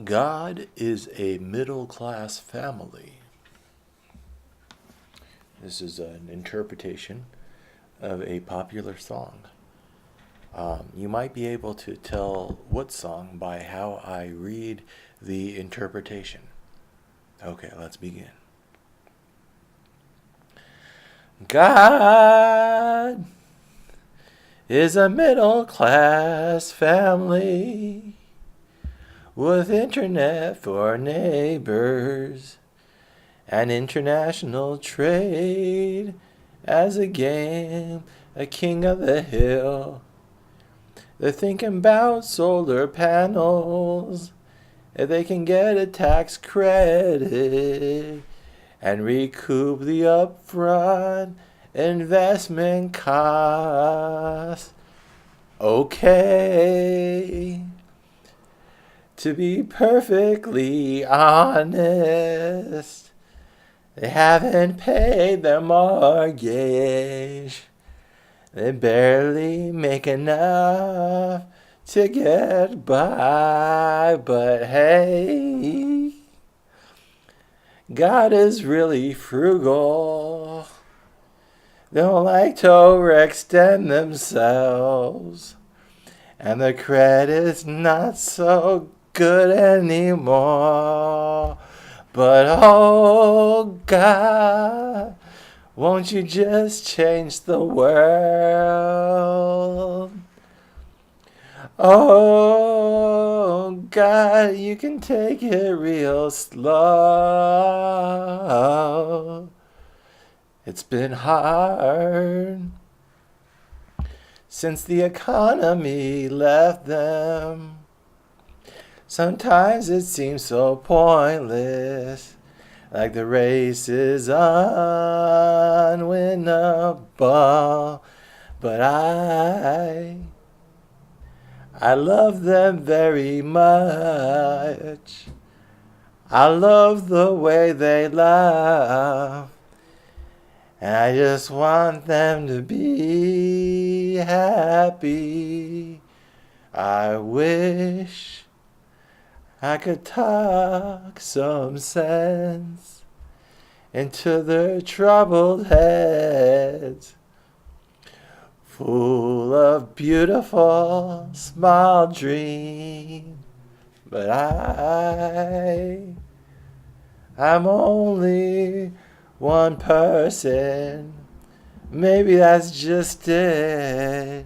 God is a middle class family. This is an interpretation of a popular song. You might be able to tell what song by how I read the interpretation. Okay, let's begin. God is a middle class family with internet for neighbors and international trade as a game, a king of the hill. They're thinking about solar panels, if they can get a tax credit and recoup the upfront investment costs. Okay. To be perfectly honest, they haven't paid their mortgage. They barely make enough to get by, but hey, God is really frugal. They don't like to overextend themselves, and the credit's not so good anymore. But oh God, won't you just change the world? Oh God, you can take it real slow. It's been hard since the economy left them. Sometimes it seems so pointless, like the race is unwinnable. But I love them very much. I love the way they laugh. And I just want them to be happy. I wish I could talk some sense into their troubled heads, full of beautiful small dreams. But I'm only one person. Maybe that's just it.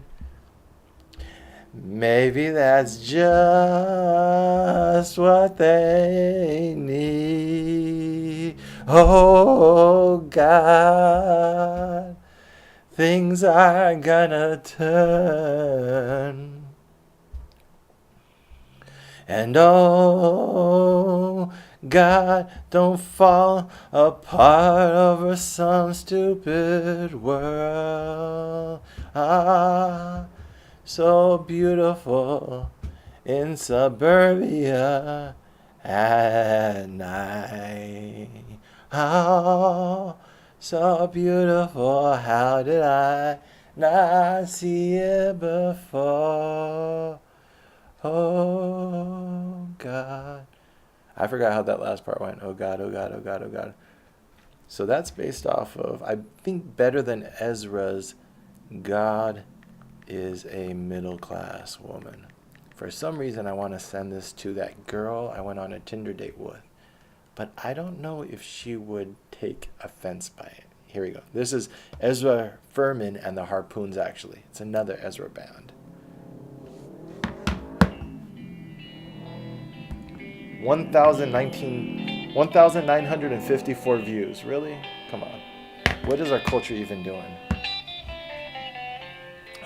Maybe that's just what they need. Oh God, things are gonna turn. And oh God, don't fall apart over some stupid world. So beautiful in suburbia at night. Oh, so beautiful, how did I not see it before? Oh God. I forgot how that last part went. Oh God, oh God, oh God, oh God. So that's based off of, I think, Better Than Ezra's God is a middle class woman. For some reason, I want to send this to that girl I went on a Tinder date with. But I don't know if she would take offense by it. Here we go. This is Ezra Furman and the Harpoons, actually. It's another Ezra band. 1,954 views. Really? Come on. What is our culture even doing?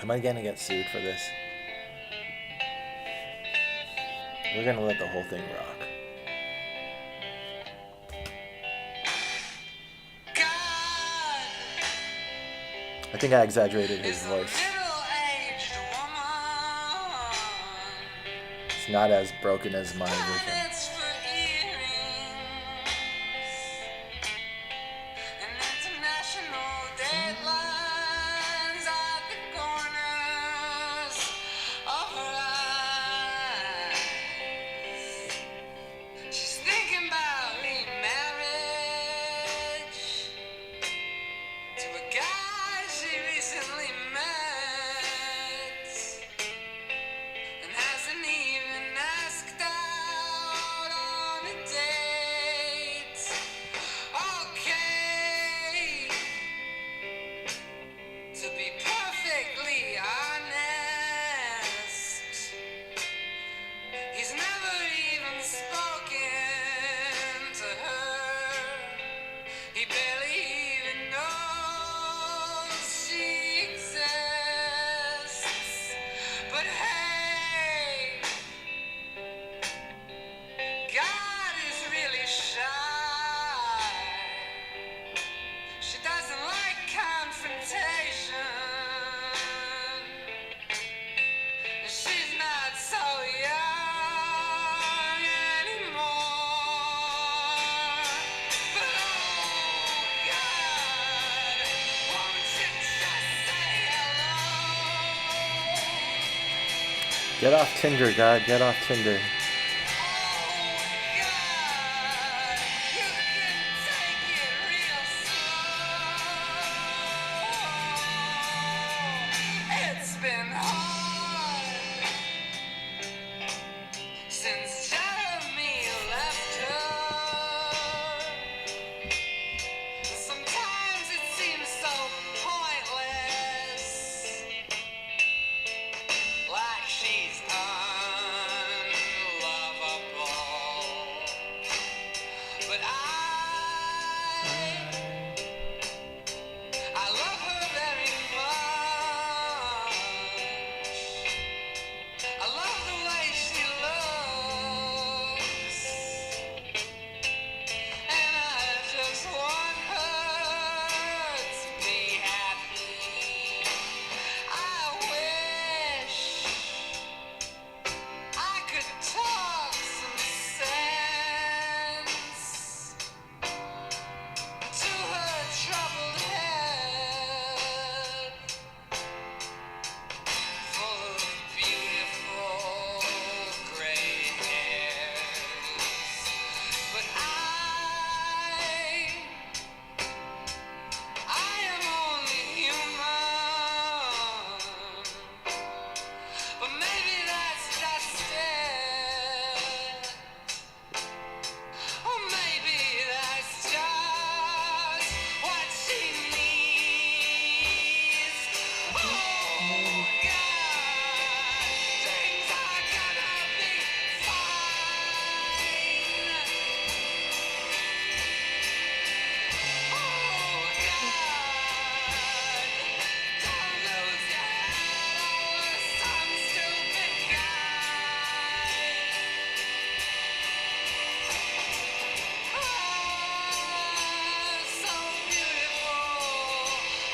Am I going to get sued for this? We're going to let the whole thing rock. I think I exaggerated his voice. It's not as broken as my version. spoken to her. He barely even knows she exists. But hey, God is really shy. She doesn't like confrontation. She's not so young anymore. But oh God, won't you just say hello? Get off Tinder, God. Get off Tinder. Oh God, you can take it real slow. It's been hard since Jeremy left her. Sometimes it seems so pointless, like she's unlovable. But I love her very much. I love the way she looks, and I just want her to be happy. I wish I could talk some sense to her troubled head, full of beautiful gray hairs. But I am only human. But maybe that's just it. Or maybe that's just what she needs. Oh God, things are gonna be fine. Oh God, don't lose your head over some stupid guy. So beautiful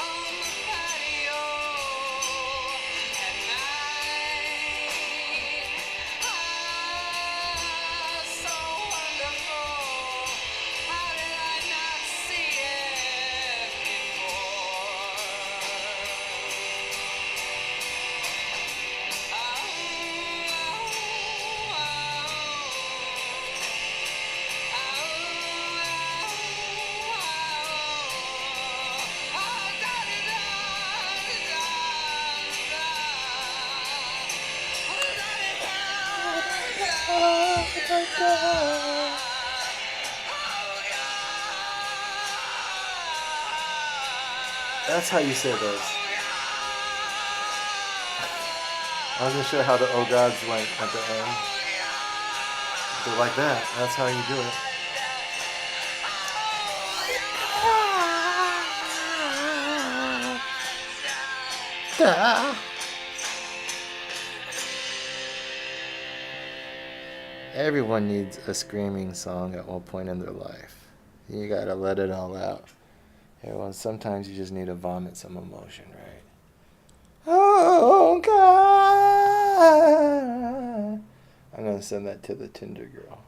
on the patio at night. So wonderful. How did I not see it That's how you say those. I wasn't sure how the oh gods went at the end. But like that. That's how you do it. Everyone needs a screaming song at one point in their life. You gotta let it all out. Everyone, sometimes you just need to vomit some emotion, right? Oh God! I'm gonna send that to the Tinder girl.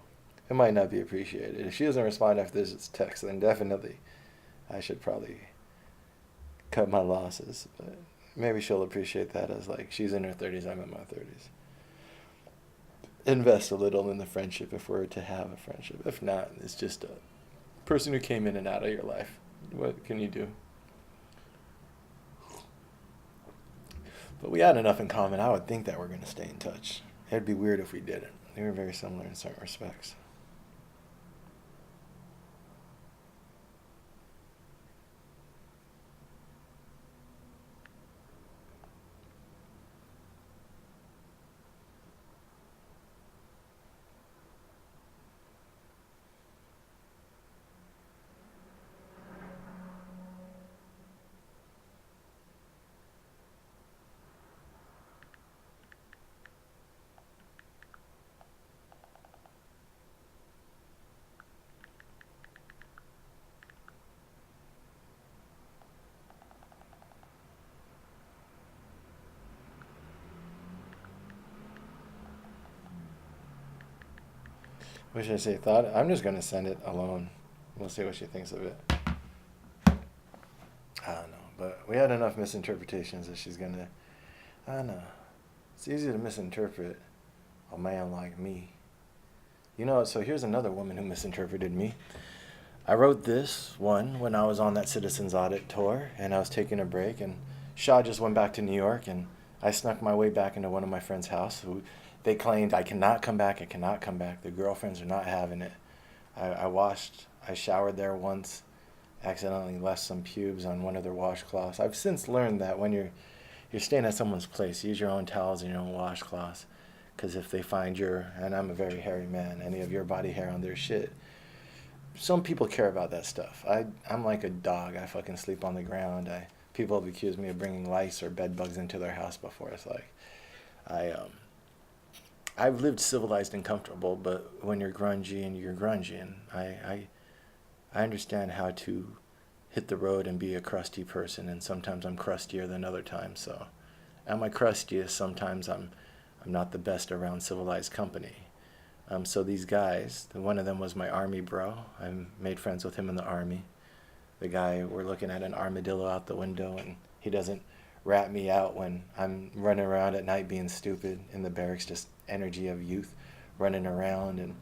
It might not be appreciated. If she doesn't respond after this text, then definitely I should probably cut my losses. But maybe she'll appreciate that as like she's in her 30s, I'm in my 30s. Invest a little in the friendship if we're to have a friendship. If not, it's just a person who came in and out of your life. What can you do? But we had enough in common. I would think that we're going to stay in touch. It'd be weird if we didn't. They were very similar in certain respects. What should I say? Thought? I'm just gonna send it alone. We'll see what she thinks of it. I don't know, but we had enough misinterpretations that she's gonna. I don't know. It's easy to misinterpret a man like me. You know, so here's another woman who misinterpreted me. I wrote this one when I was on that Citizens Audit tour and I was taking a break, and Shaw just went back to New York, and I snuck my way back into one of my friends' house who they claimed I cannot come back, I cannot come back. Their girlfriends are not having it. I showered there once, accidentally left some pubes on one of their washcloths. I've since learned that when you're staying at someone's place, use your own towels and your own washcloths, because if they find and I'm a very hairy man, any of your body hair on their shit, some people care about that stuff. I'm like a dog. I fucking sleep on the ground. People have accused me of bringing lice or bed bugs into their house before. It's like I I've lived civilized and comfortable, but when you're grungy and you're grungy, and I understand how to hit the road and be a crusty person, and sometimes I'm crustier than other times. So at my crustiest, sometimes I'm not the best around civilized company. So these guys, one of them was my army bro. I made friends with him in the army. The guy, we're looking at an armadillo out the window, and he doesn't rat me out when I'm running around at night being stupid in the barracks, just energy of youth running around, and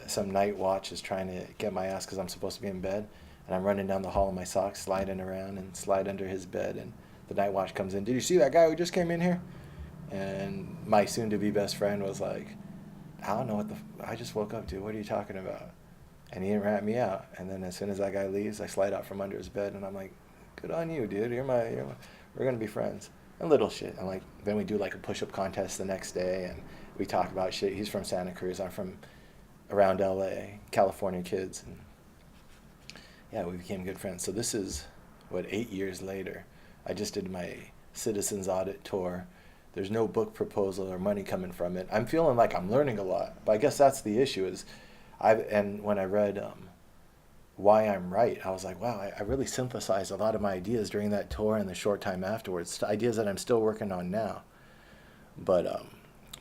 some night watch is trying to get my ass because I'm supposed to be in bed, and I'm running down the hall in my socks, sliding around and slide under his bed, and the night watch comes in. Did you see that guy who just came in here? And my soon-to-be best friend was like, I don't know I just woke up, dude. What are you talking about? And he didn't rat me out. And then as soon as that guy leaves, I slide out from under his bed, and I'm like, good on you, dude. We're gonna be friends. And little shit. And like, then we do like a push-up contest the next day, and we talk about shit. He's from Santa Cruz. I'm from around LA, California kids, and yeah, we became good friends. So this is 8 years later. I just did my Citizens Audit tour. There's no book proposal or money coming from it. I'm feeling like I'm learning a lot, but I guess that's the issue. And when I read Why I'm Right, I was like, wow, I really synthesized a lot of my ideas during that tour and the short time afterwards. Ideas that I'm still working on now. But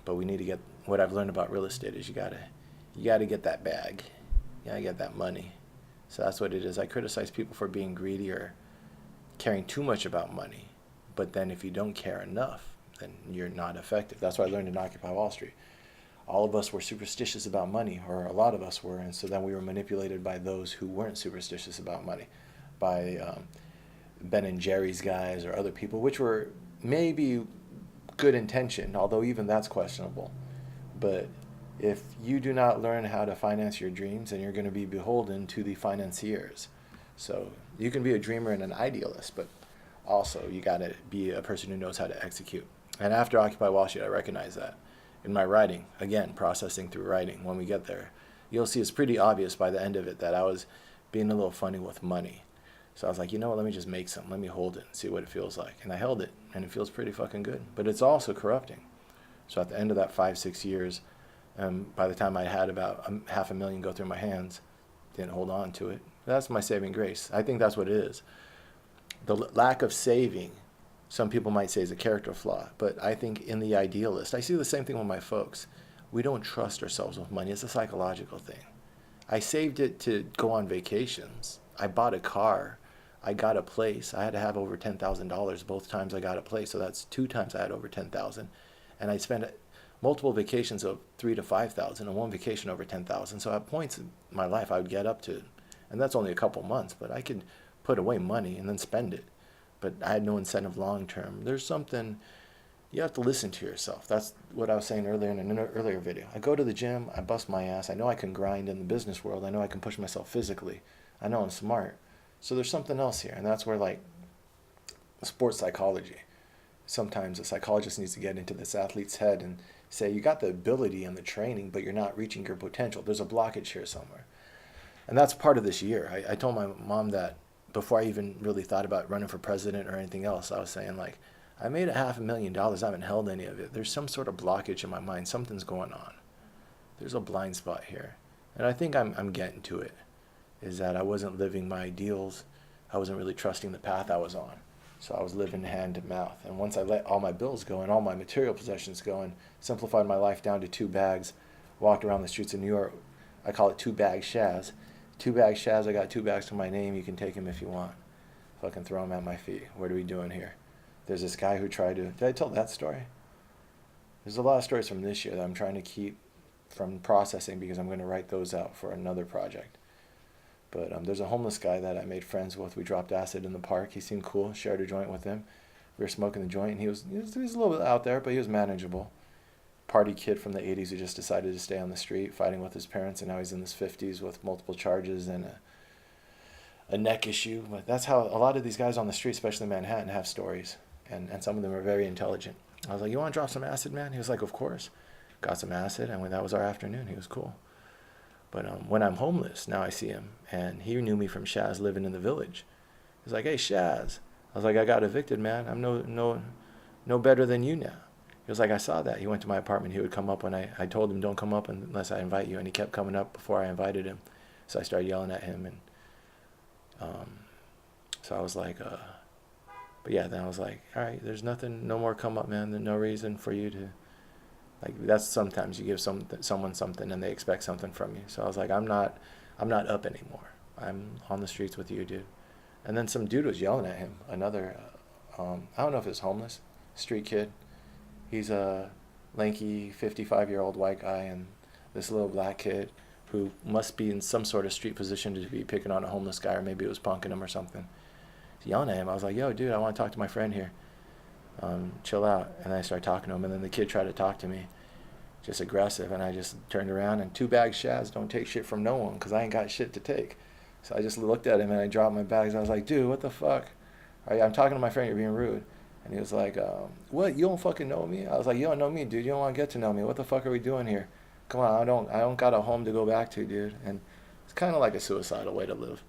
we need to get what I've learned about real estate is you gotta get that bag, you gotta get that money. So that's what it is. I criticize people for being greedy or caring too much about money, but then if you don't care enough, then you're not effective. That's what I learned in Occupy Wall Street. All of us were superstitious about money, or a lot of us were, and so then we were manipulated by those who weren't superstitious about money, by Ben and Jerry's guys or other people, which were maybe good intention, although even that's questionable. But if you do not learn how to finance your dreams, then you're going to be beholden to the financiers. So you can be a dreamer and an idealist, but also you got to be a person who knows how to execute. And after Occupy Wall Street, I recognize that in my writing. Again, processing through writing. When we get there, you'll see it's pretty obvious by the end of it that I was being a little funny with money. So I was like, you know what, let me just make some. Let me hold it and see what it feels like. And I held it, and it feels pretty fucking good. But it's also corrupting. So at the end of that 5-6 years, by the time I had about $500,000 go through my hands, didn't hold on to it. That's my saving grace. I think that's what it is. The lack of saving, some people might say, is a character flaw, but I think in the idealist, I see the same thing with my folks. We don't trust ourselves with money. It's a psychological thing. I saved it to go on vacations. I bought a car. I got a place. I had to have over $10,000 both times I got a place, so that's 2 times I had over 10,000, and I spent multiple vacations of 3,000 to 5,000, and one vacation over 10,000. So at points in my life, I would get up to, and that's only a couple months, but I could put away money and then spend it. But I had no incentive long term. There's something, you have to listen to yourself. That's what I was saying earlier in an earlier video. I go to the gym, I bust my ass. I know I can grind in the business world. I know I can push myself physically. I know I'm smart. So there's something else here, and that's where like sports psychology. Sometimes a psychologist needs to get into this athlete's head and say, you got the ability and the training, but you're not reaching your potential. There's a blockage here somewhere. And that's part of this year. I told my mom that before I even really thought about running for president or anything else. I was saying, like, I made $500,000. I haven't held any of it. There's some sort of blockage in my mind. Something's going on. There's a blind spot here. And I think I'm getting to it, is that I wasn't living my ideals. I wasn't really trusting the path I was on. So I was living hand to mouth. And once I let all my bills go and all my material possessions go and simplified my life down to 2 bags walked around the streets of New York. I call it 2-bag Shaz. 2-bag Shaz, I got 2 bags to my name. You can take him if you want. Fucking throw him at my feet. What are we doing here? There's this guy who tried to... Did I tell that story? There's a lot of stories from this year that I'm trying to keep from processing because I'm going to write those out for another project. But there's a homeless guy that I made friends with. We dropped acid in the park. He seemed cool. Shared a joint with him. We were smoking the joint, and he was a little bit out there, but he was manageable. Party kid from the 80s who just decided to stay on the street, fighting with his parents, and now he's in his 50s with multiple charges and a neck issue. But that's how a lot of these guys on the street, especially in Manhattan, have stories. And some of them are very intelligent. I was like, you want to drop some acid, man? He was like, of course. Got some acid, and that was our afternoon. He was cool. But when I'm homeless, now I see him, and he knew me from Shaz living in the village. He's like, hey, Shaz. I was like, I got evicted, man. I'm no better than you now. He was like, I saw that. He went to my apartment. He would come up when I told him, don't come up unless I invite you. And he kept coming up before I invited him. So I started yelling at him. And so I was like, but yeah, then I was like, all right, there's nothing, no more come up, man. There's no reason for you to, like, that's sometimes you give someone something and they expect something from you. So I was like, I'm not up anymore. I'm on the streets with you, dude. And then some dude was yelling at him. Another, I don't know if it's homeless, street kid. He's a lanky 55-year-old white guy, and this little black kid who must be in some sort of street position to be picking on a homeless guy, or maybe it was punking him or something. He's yelling at him. I was like, yo, dude, I want to talk to my friend here. Chill out. And I started talking to him, and then the kid tried to talk to me, just aggressive, and I just turned around, and 2-bag Shaz don't take shit from no one because I ain't got shit to take. So I just looked at him, and I dropped my bags. I was like, dude, what the fuck? I'm talking to my friend. You're being rude. And he was like, what? You don't fucking know me? I was like, you don't know me, dude. You don't want to get to know me. What the fuck are we doing here? Come on, I don't got a home to go back to, dude. And it's kind of like a suicidal way to live.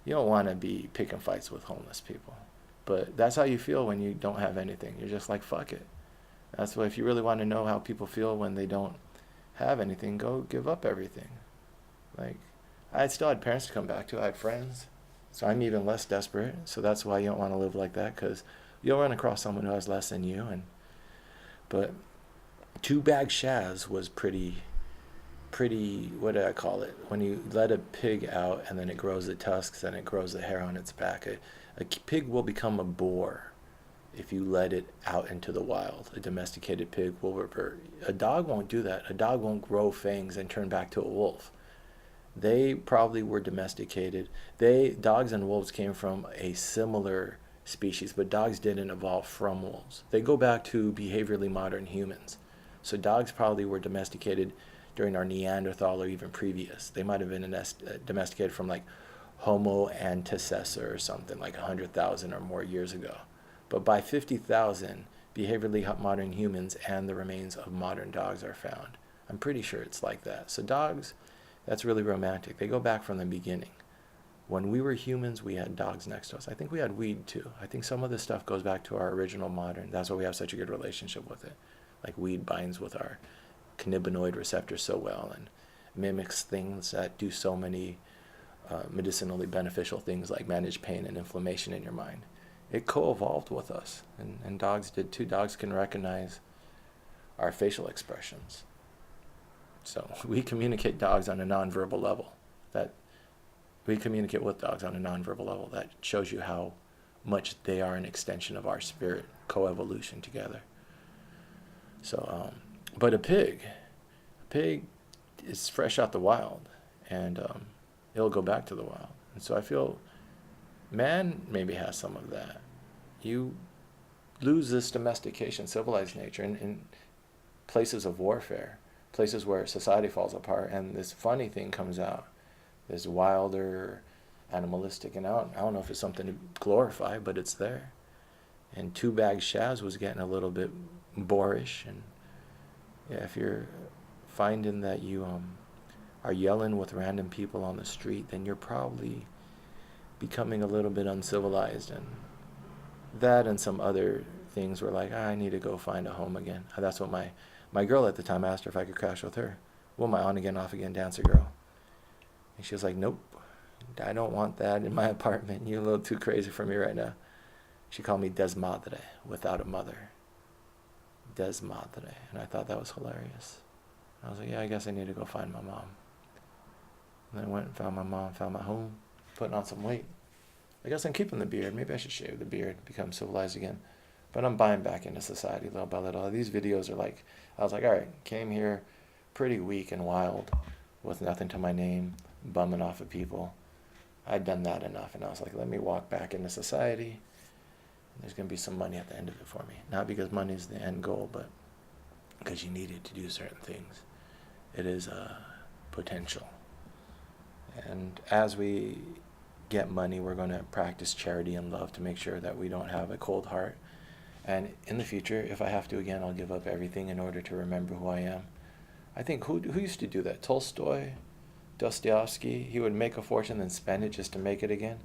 You don't want to be picking fights with homeless people. But that's how you feel when you don't have anything. You're just like, fuck it. That's why if you really want to know how people feel when they don't have anything, go give up everything. Like, I still had parents to come back to. I had friends. So I'm even less desperate. So that's why you don't want to live like that, because you'll run across someone who has less than you. But 2-bag Shaz was pretty, what did I call it? When you let a pig out and then it grows the tusks and it grows the hair on its back, a pig will become a boar if you let it out into the wild. A domesticated pig will revert. A dog won't do that. A dog won't grow fangs and turn back to a wolf. They probably were domesticated. Dogs and wolves came from a similar species, but dogs didn't evolve from wolves. They go back to behaviorally modern humans. So dogs probably were domesticated during our Neanderthal or even previous. They might have been domesticated from like Homo antecessor or something like 100,000 or more years ago. But by 50,000, behaviorally modern humans and the remains of modern dogs are found. I'm pretty sure it's like that. So dogs, that's really romantic. They go back from the beginning. When we were humans, we had dogs next to us. I think we had weed too. I think some of this stuff goes back to our original modern. That's why we have such a good relationship with it. Like weed binds with our cannabinoid receptors so well and mimics things that do so many medicinally beneficial things like manage pain and inflammation in your mind. It co-evolved with us, and dogs did too. Dogs can recognize our facial expressions. So we communicate dogs on a nonverbal level. We communicate with dogs on a nonverbal level. That shows you how much they are an extension of our spirit, coevolution together. So, but a pig is fresh out the wild, and it'll go back to the wild. And so I feel man maybe has some of that. You lose this domestication, civilized nature in places of warfare, places where society falls apart, and this funny thing comes out. This wilder, animalistic, and I don't know if it's something to glorify, but it's there. And 2-bag Shaz was getting a little bit boorish, and yeah, if you're finding that you are yelling with random people on the street, then you're probably becoming a little bit uncivilized, and that and some other things were like, I need to go find a home again. That's what my girl at the time asked her if I could crash with her. Well, my on again, off again dancer girl. And she was like, nope, I don't want that in my apartment. You're a little too crazy for me right now. She called me desmadre, without a mother. Desmadre. And I thought that was hilarious. I was like, yeah, I guess I need to go find my mom. And then I went and found my mom, found my home, putting on some weight. I guess I'm keeping the beard. Maybe I should shave the beard, become civilized again. But I'm buying back into society little by little. These videos are like, I was like, all right, came here pretty weak and wild with nothing to my name, bumming off of people. I'd done that enough, and I was like, let me walk back into society. There's going to be some money at the end of it for me. Not because money is the end goal, but because you need it to do certain things. It is a potential. And as we get money, we're going to practice charity and love to make sure that we don't have a cold heart. And in the future, if I have to again, I'll give up everything in order to remember who I am. I think, who used to do that? Tolstoy? Dostoevsky? He would make a fortune then spend it just to make it again.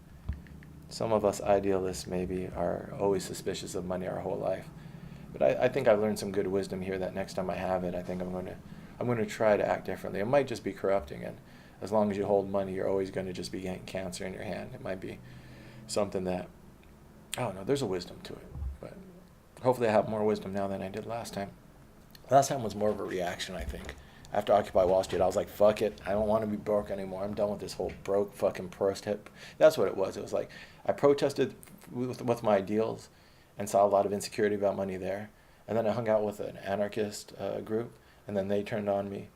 Some of us idealists maybe are always suspicious of money our whole life. But I think I've learned some good wisdom here that next time I have it, I think I'm going to try to act differently. It might just be corrupting, and as long as you hold money, you're always going to just be getting cancer in your hand. It might be something that, I don't know, there's a wisdom to it. But hopefully I have more wisdom now than I did last time. Last time was more of a reaction, I think. After Occupy Wall Street, I was like, fuck it. I don't want to be broke anymore. I'm done with this whole broke fucking protest. That's what it was. It was like, I protested with my ideals and saw a lot of insecurity about money there. And then I hung out with an anarchist group, and then they turned on me.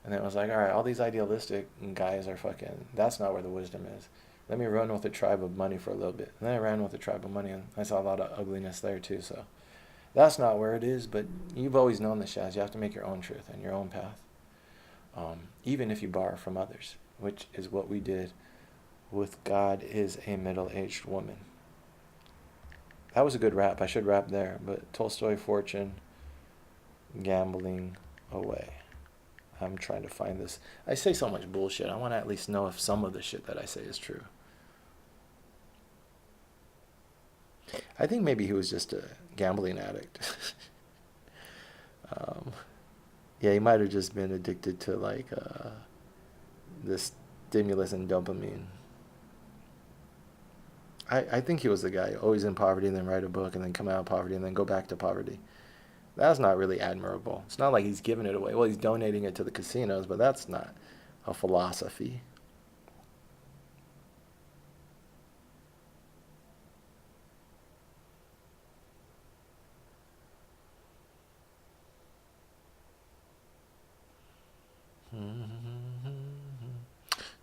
And then it was like, all right, all these idealistic guys are fucking, that's not where the wisdom is. Let me run with a tribe of money for a little bit. And then I ran with a tribe of money, and I saw a lot of ugliness there too. So that's not where it is, but you've always known this, Shaz. You have to make your own truth and your own path. Even if you borrow from others, which is what we did with God is a Middle-Aged Woman. That was a good rap. I should rap there. But Tolstoy, Fortune, Gambling Away. I'm trying to find this. I say so much bullshit. I want to at least know if some of the shit that I say is true. I think maybe he was just a gambling addict. Yeah, he might have just been addicted to like this stimulus and dopamine. I think he was the guy always in poverty and then write a book and then come out of poverty and then go back to poverty. That's not really admirable. It's not like he's giving it away. Well, he's donating it to the casinos, but that's not a philosophy.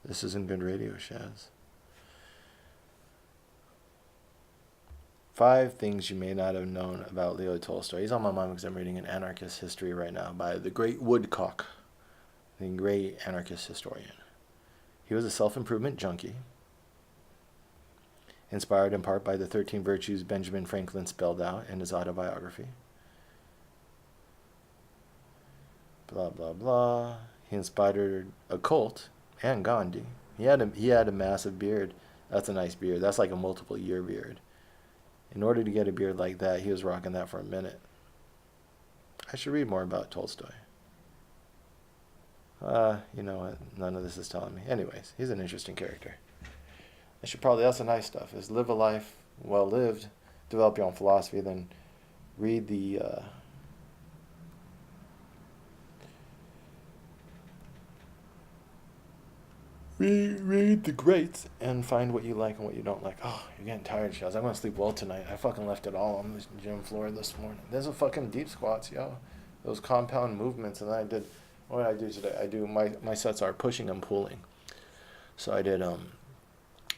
This isn't good radio, Shaz. 5 things you may not have known about Leo Tolstoy. He's on my mind because I'm reading an anarchist history right now by the great Woodcock, the great anarchist historian. He was a self-improvement junkie, inspired in part by the 13 virtues Benjamin Franklin spelled out in his autobiography. Blah, blah, blah. He inspired a cult and Gandhi. He had a massive beard. That's a nice beard. That's like a multiple year beard. In order to get a beard like that, he was rocking that for a minute. I should read more about Tolstoy. You know what? None of this is telling me. Anyways, he's an interesting character. I should probably, that's the nice stuff, is live a life well lived, develop your own philosophy, then read the read the greats and find what you like and what you don't like. Oh, you're getting tired, Shaz. I'm gonna sleep well tonight. I fucking left it all on the gym floor this morning. There's a fucking deep squats, yo. Those compound movements, and then I did. What did I do today? I do my sets are pushing and pulling. So I did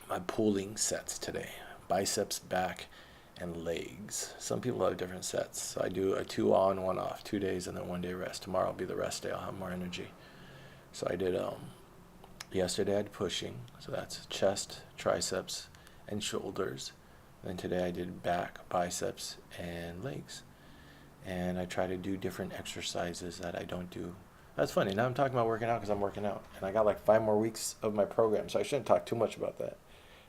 my pulling sets today. Biceps, back, and legs. Some people have different sets. So I do a 2 on, 1 off, 2 days, and then 1 day rest. Tomorrow will be the rest day. I'll have more energy. So I did yesterday I did pushing, so that's chest, triceps, and shoulders. Then today I did back, biceps, and legs. And I try to do different exercises that I don't do. That's funny. Now I'm talking about working out because I'm working out. And I got like 5 more weeks of my program, so I shouldn't talk too much about that.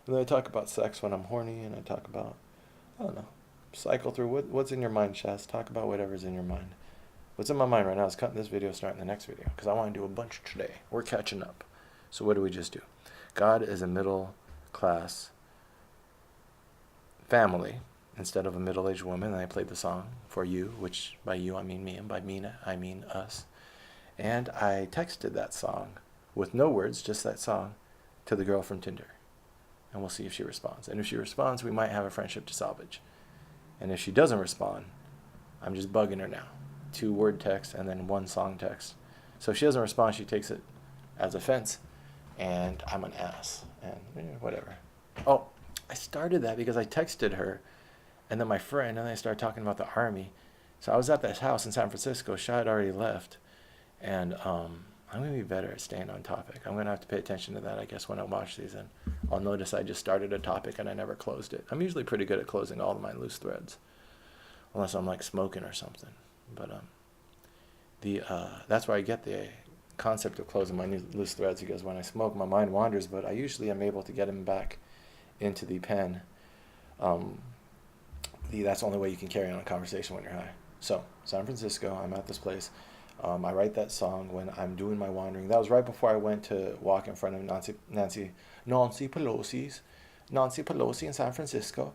And then I talk about sex when I'm horny, and I talk about, I don't know, cycle through what's in your mind, Chaz. Talk about whatever's in your mind. What's in my mind right now is cutting this video, starting the next video, because I want to do a bunch today. We're catching up. So what do we just do? God is a middle class family instead of a middle-aged woman. And I played the song For You, which by you I mean me, and by Mina I mean us. And I texted that song with no words, just that song, to the girl from Tinder. And we'll see if she responds. And if she responds, we might have a friendship to salvage. And if she doesn't respond, I'm just bugging her now. 2-word text and then 1 song text. So if she doesn't respond, she takes it as offense. And I'm an ass. And whatever. Oh, I started that because I texted her. And then my friend, and then I started talking about the army. So I was at this house in San Francisco. She had already left. And I'm going to be better at staying on topic. I'm going to have to pay attention to that, I guess, when I watch these. And I'll notice I just started a topic and I never closed it. I'm usually pretty good at closing all of my loose threads. Unless I'm like smoking or something. But that's where I get the concept of closing my loose threads, because when I smoke, my mind wanders, but I usually am able to get them back into the pen. That's the only way you can carry on a conversation when you're high. So, San Francisco, I'm at this place. I write that song when I'm doing my wandering. That was right before I went to walk in front of Nancy Pelosi in San Francisco.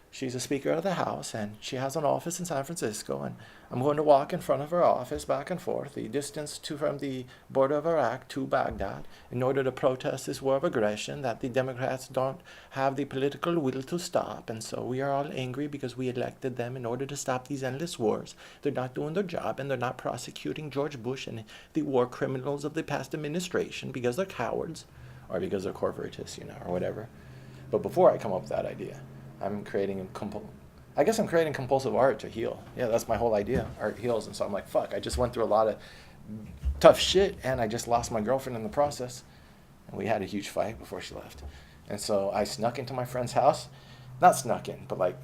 She's a Speaker of the House, and she has an office in San Francisco, and I'm going to walk in front of her office back and forth, the distance from the border of Iraq to Baghdad, in order to protest this war of aggression that the Democrats don't have the political will to stop, and so we are all angry because we elected them in order to stop these endless wars. They're not doing their job, and they're not prosecuting George Bush and the war criminals of the past administration because they're cowards, or because they're corporatists, or whatever. But before I come up with that idea, I'm creating compulsive art to heal. Yeah, that's my whole idea. Art heals. And so I'm like, fuck, I just went through a lot of tough shit, and I just lost my girlfriend in the process. And we had a huge fight before she left. And so I snuck into my friend's house. Not snuck in, but like,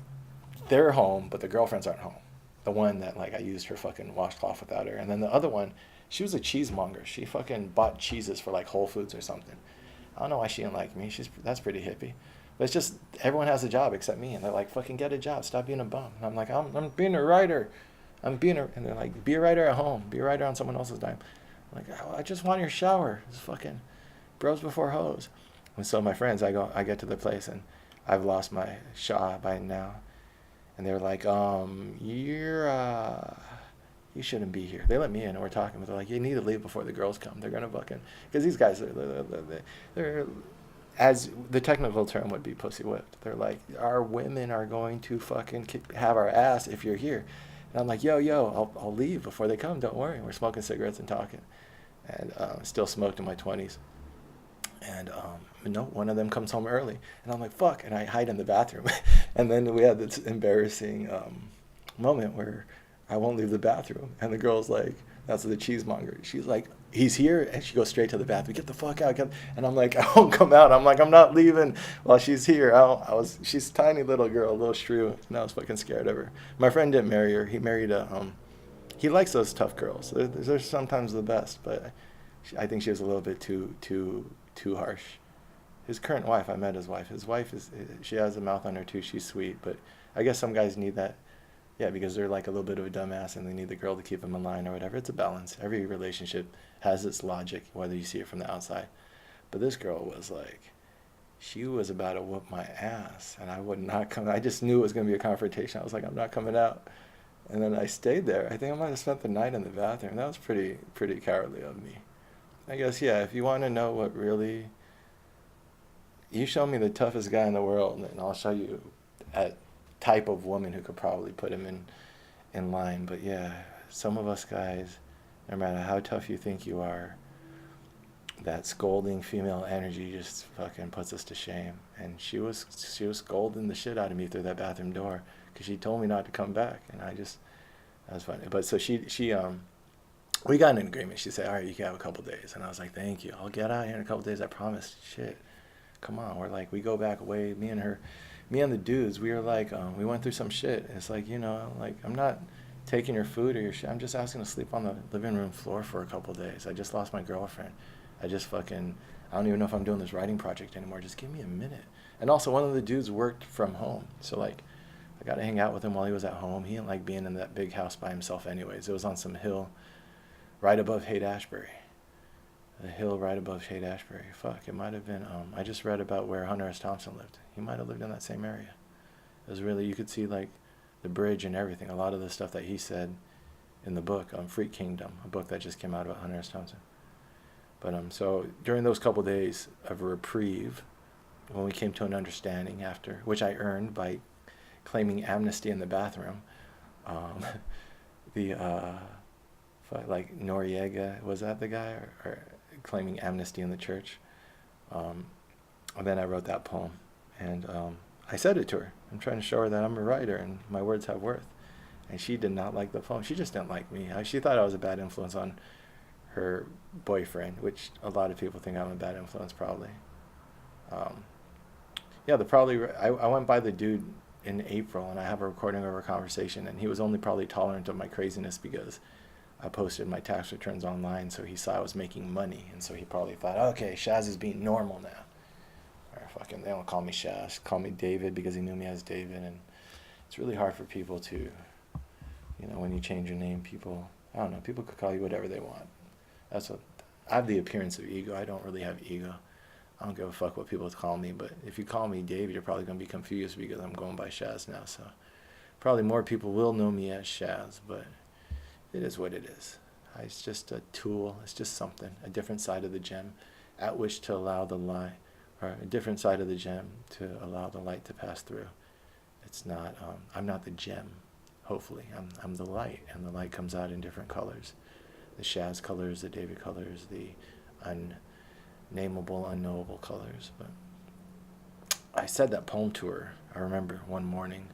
they're home, but the girlfriends aren't home. The one that like I used her fucking washcloth without her. And then the other one, she was a cheesemonger. She fucking bought cheeses for like Whole Foods or something. I don't know why she didn't like me. That's pretty hippie. But it's just, everyone has a job except me. And they're like, fucking get a job. Stop being a bum. And I'm like, I'm being a writer. And they're like, be a writer at home. Be a writer on someone else's dime. I'm like, I just want your shower. It's fucking bros before hoes. And so my friends, I get to the place, and I've lost my Shaw by now. And they're like, you shouldn't be here. They let me in, and we're talking, but they're like, you need to leave before the girls come. They're going to fucking, because these guys, they're, as the technical term would be, pussy whipped. They're like, our women are going to fucking have our ass if you're here. And I'm like, I'll leave before they come. Don't worry. We're smoking cigarettes and talking. And still smoked in my 20s. And one of them comes home early. And I'm like, fuck. And I hide in the bathroom. And then we had this embarrassing moment where I won't leave the bathroom. And the girl's like, that's the cheesemonger. She's like, he's here. And she goes straight to the bathroom. Get the fuck out. And I'm like, I won't come out. I'm like, I'm not leaving while she's here. She's a tiny little girl, a little shrew. And I was fucking scared of her. My friend didn't marry her. He married he likes those tough girls. They're sometimes the best, but I think she was a little bit too harsh. His current wife, I met his wife. His wife she has a mouth on her too. She's sweet, but I guess some guys need that. Yeah, because they're like a little bit of a dumbass and they need the girl to keep them in line or whatever. It's a balance. Every relationship has its logic, whether you see it from the outside. But this girl was like, she was about to whoop my ass, and I would not come. I just knew it was going to be a confrontation. I was like, I'm not coming out. And then I stayed there. I think I might have spent the night in the bathroom. That was pretty cowardly of me. I guess, yeah, if you want to know what really, you show me the toughest guy in the world, and I'll show you a type of woman who could probably put him in line. But yeah, some of us guys, no matter how tough you think you are, that scolding female energy just fucking puts us to shame. And she was scolding the shit out of me through that bathroom door because she told me not to come back, and that was funny. But so she we got an agreement. She said, all right, you can have a couple days. And I was like, thank you. I'll get out here in a couple days. I promise. Shit. Come on. We're like, we go back away. Me and the dudes, we were like, we went through some shit. It's like, like, I'm not taking your food or your shit. I'm just asking to sleep on the living room floor for a couple days. I just lost my girlfriend. I don't even know if I'm doing this writing project anymore. Just give me a minute. And also, one of the dudes worked from home. So, like, I got to hang out with him while he was at home. He didn't like being in that big house by himself anyways. It was on some hill right above Haight-Ashbury. The hill right above Haight-Ashbury. Fuck, it might have been, I just read about where Hunter S. Thompson lived. He might have lived in that same area. It was really, you could see like the bridge and everything. A lot of the stuff that he said in the book, Freak Kingdom, a book that just came out about Hunter S. Thompson. But so during those couple days of a reprieve, when we came to an understanding after, which I earned by claiming amnesty in the bathroom, um, the like Noriega, was that the guy, or claiming amnesty in the church? And then I wrote that poem, and I said it to her. I'm trying to show her that I'm a writer and my words have worth. And she did not like the poem. She just didn't like me. She thought I was a bad influence on her boyfriend, which a lot of people think I'm a bad influence, probably. Yeah, I went by the dude in April, and I have a recording of our conversation, and he was only probably tolerant of my craziness because I posted my tax returns online, so he saw I was making money, and so he probably thought, okay, Shaz is being normal now. Or fucking, they don't call me Shaz, call me David because he knew me as David, and it's really hard for people to, when you change your name, people, I don't know, people could call you whatever they want. I have the appearance of ego. I don't really have ego. I don't give a fuck what people call me, but if you call me David, you're probably going to be confused because I'm going by Shaz now, so probably more people will know me as Shaz, but it is what it is. It's just a tool. It's just something, a different side of the gem at which to allow the light, or a different side of the gem to allow the light to pass through. It's not, I'm not the gem, hopefully. I'm the light, and the light comes out in different colors. The Shaz colors, the David colors, the unnameable, unknowable colors. But I said that poem to her, I remember, one morning,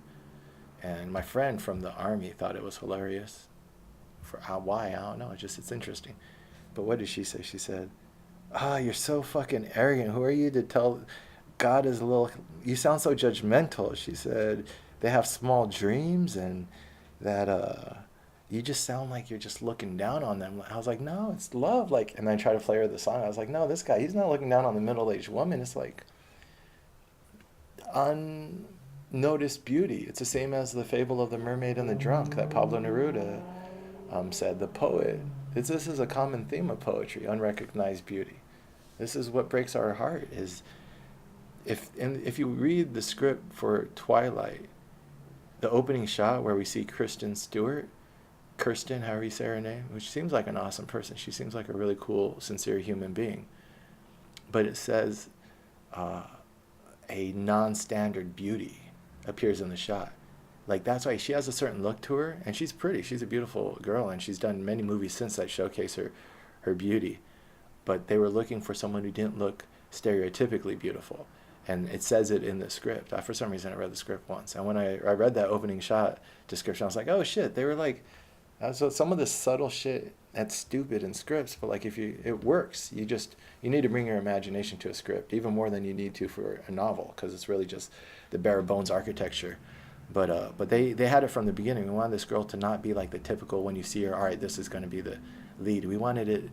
and my friend from the army thought it was hilarious. Why? I don't know. It's interesting. But what did she say? She said, you're so fucking arrogant. Who are you to tell God is a little... You sound so judgmental. She said, they have small dreams, and that you just sound like you're just looking down on them. I was like, no, it's love. And then I tried to play her the song. I was like, no, this guy, he's not looking down on the middle-aged woman. It's like unnoticed beauty. It's the same as the fable of the mermaid and the drunk that Pablo Neruda said. The poet, this is a common theme of poetry, unrecognized beauty. This is what breaks our heart, is if you read the script for Twilight, the opening shot where we see Kirsten Stewart, however you say her name, which seems like an awesome person. She seems like a really cool, sincere human being. But it says a non-standard beauty appears in the shot. That's why she has a certain look to her, and she's pretty. She's a beautiful girl, and she's done many movies since that showcase her beauty. But they were looking for someone who didn't look stereotypically beautiful. And it says it in the script. For some reason, I read the script once. And when I read that opening shot description, I was like, oh shit, they were like... So some of this subtle shit, that's stupid in scripts, but it works. You need to bring your imagination to a script, even more than you need to for a novel, because it's really just the bare bones architecture. But they had it from the beginning. We wanted this girl to not be like the typical, when you see her, all right, this is going to be the lead. We wanted it,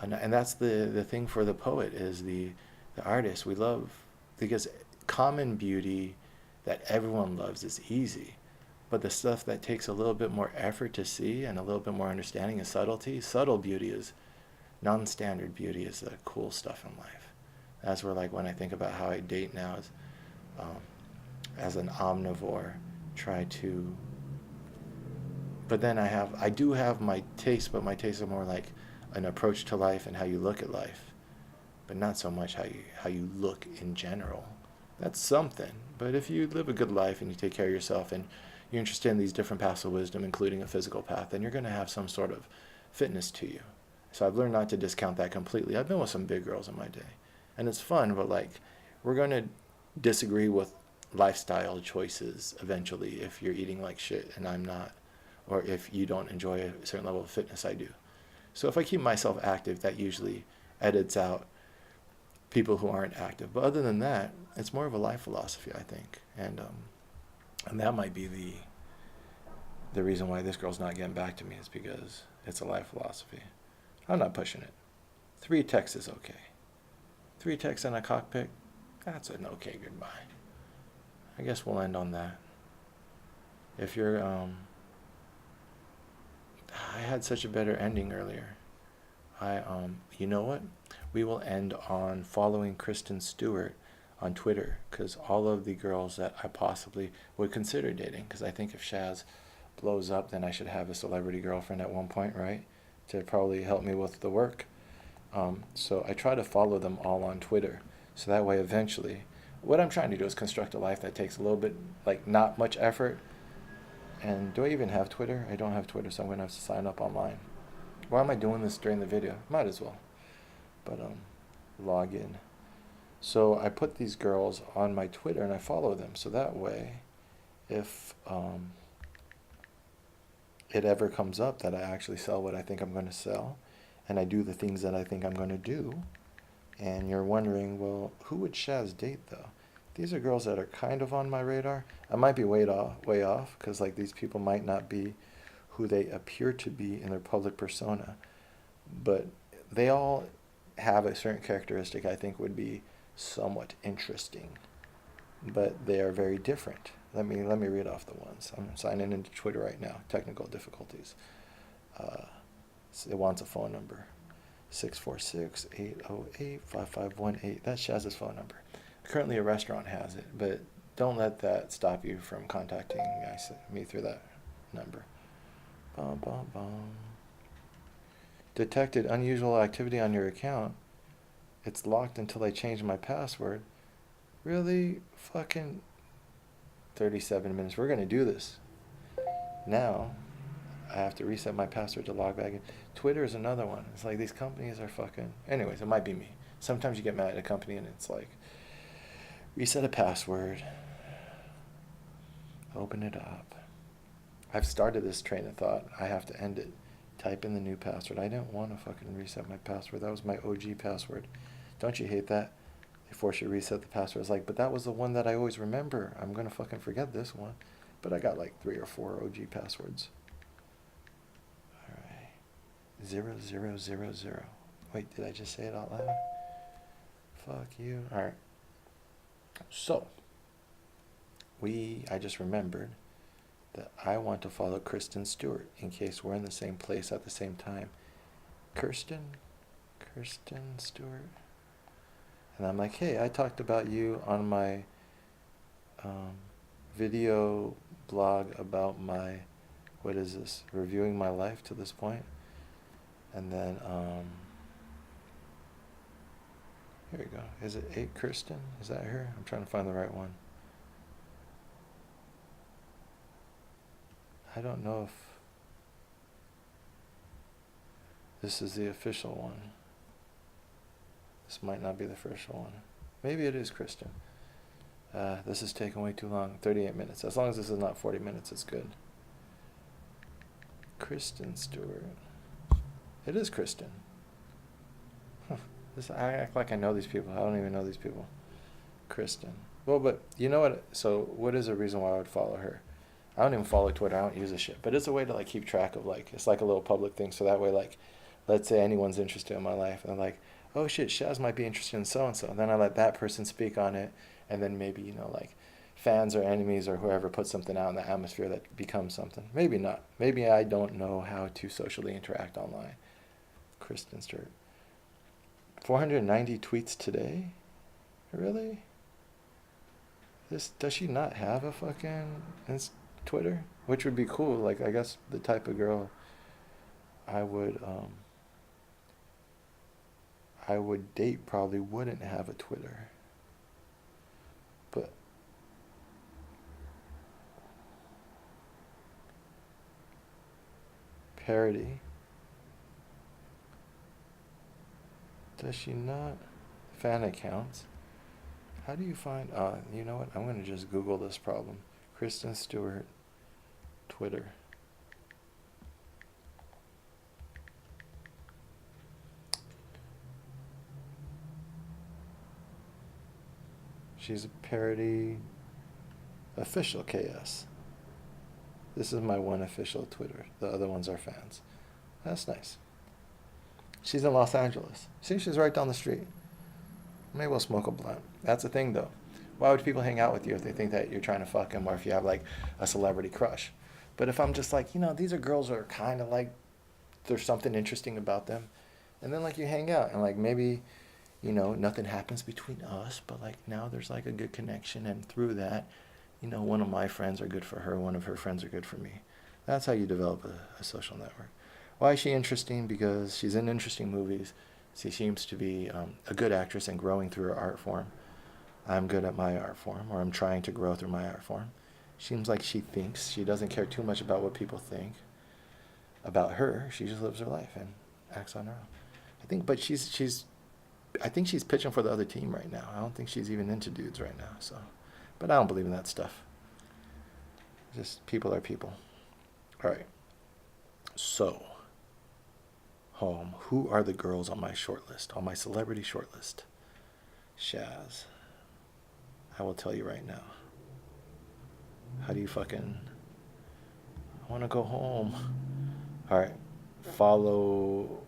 and that's the thing for the poet, is the artist. We love, because common beauty that everyone loves is easy. But the stuff that takes a little bit more effort to see and a little bit more understanding and subtlety, subtle beauty is, non-standard beauty is the cool stuff in life. That's where, when I think about how I date now, as an omnivore, try to... But then I do have my taste, but my tastes are more like an approach to life and how you look at life, but not so much how you look in general. That's something. But if you live a good life and you take care of yourself and you're interested in these different paths of wisdom, including a physical path, then you're going to have some sort of fitness to you. So I've learned not to discount that completely. I've been with some big girls in my day, and it's fun, but we're going to disagree with lifestyle choices eventually if you're eating like shit and I'm not, or if you don't enjoy a certain level of fitness I do. So if I keep myself active, that usually edits out people who aren't active. But other than that, it's more of a life philosophy, I think. And that might be the reason why this girl's not getting back to me, is because it's a life philosophy. I'm not pushing it. 3 texts is okay. 3 texts in a cockpit, that's an okay goodbye. I guess we'll end on that. If you're, I had such a better ending earlier. You know what? We will end on following Kristen Stewart on Twitter, because all of the girls that I possibly would consider dating, because I think if Shaz blows up, then I should have a celebrity girlfriend at one point, right? To probably help me with the work. So I try to follow them all on Twitter. So that way, eventually, what I'm trying to do is construct a life that takes a little bit, like, not much effort. And do I even have Twitter? I don't have Twitter, so I'm going to have to sign up online. Why am I doing this during the video? Might as well. But, log in. So I put these girls on my Twitter and I follow them. So that way, if it ever comes up that I actually sell what I think I'm going to sell, and I do the things that I think I'm going to do, and you're wondering, well, who would Shaz date though? These are girls that are kind of on my radar. I might be way off, because like these people might not be who they appear to be in their public persona, but they all have a certain characteristic I think would be somewhat interesting, but they are very different. Let me read off the ones. I'm signing into Twitter right now. Technical difficulties. It wants a phone number. 646-808-5518. That's Shaz's phone number. Currently a restaurant has it, but don't let that stop you from contacting me through that number. Bum, bum, bum. Detected unusual activity on your account. It's locked until I change my password. Really? Fucking 37 minutes. We're going to do this. Now, I have to reset my password to log back in. Twitter is another one. It's like these companies are fucking... Anyways, it might be me. Sometimes you get mad at a company and it's like, reset a password. Open it up. I've started this train of thought. I have to end it. Type in the new password. I didn't want to fucking reset my password. That was my OG password. Don't you hate that? They force you to reset the password. It's like, but that was the one that I always remember. I'm going to fucking forget this one. But I got like 3 or 4 OG passwords. Alright. 0000. Wait, did I just say it out loud? Fuck you. Alright. So, I just remembered that I want to follow Kristen Stewart in case we're in the same place at the same time. Kristen Stewart. And I'm like, hey, I talked about you on my video blog about my, what is this, reviewing my life to this point. And then, here we go. Is it 8 Kristen? Is that her? I'm trying to find the right one. I don't know if this is the official one. This might not be the official one. Maybe it is Kristen. This is taking way too long. 38 minutes. As long as this is not 40 minutes, it's good. Kristen Stewart. It is Kristen. Huh. I act like I know these people. I don't even know these people. Kristen. Well, but you know what? So what is the reason why I would follow her? I don't even follow Twitter. I don't use this shit. But it's a way to like keep track of like, it's like a little public thing. So that way, like, let's say anyone's interested in my life and they're like, oh shit, Shaz might be interested in so-and-so. And then I let that person speak on it. And then maybe, you know, like fans or enemies or whoever put something out in the atmosphere that becomes something. Maybe not. Maybe I don't know how to socially interact online. Kristen Stewart. 490 tweets today? Really? Does she not have a fucking Twitter? Which would be cool. Like, I guess the type of girl I would date probably wouldn't have a Twitter. But parody. Does she not? Fan accounts. How do you find... you know what? I'm going to just Google this problem. Kristen Stewart, Twitter. She's a parody official KS. This is my one official Twitter. The other ones are fans. That's nice. She's in Los Angeles. See, she's right down the street. Maybe we'll smoke a blunt. That's the thing, though. Why would people hang out with you if they think that you're trying to fuck them or if you have, like, a celebrity crush? But if I'm just like, you know, these are girls that are kind of like, there's something interesting about them. And then, like, you hang out and, like, maybe, you know, nothing happens between us, but, like, now there's, like, a good connection. And through that, you know, one of my friends are good for her, one of her friends are good for me. That's how you develop a social network. Why is she interesting? Because she's in interesting movies. She seems to be a good actress and growing through her art form. I'm good at my art form, or I'm trying to grow through my art form. Seems like she thinks. She doesn't care too much about what people think about her. She just lives her life and acts on her own. I think she's pitching for the other team right now. I don't think she's even into dudes right now. So, but I don't believe in that stuff. Just people are people. All right. So, who are the girls on my short list, on my celebrity short list? Shaz. I will tell you right now. How do you fucking... I want to go home. All right. Following.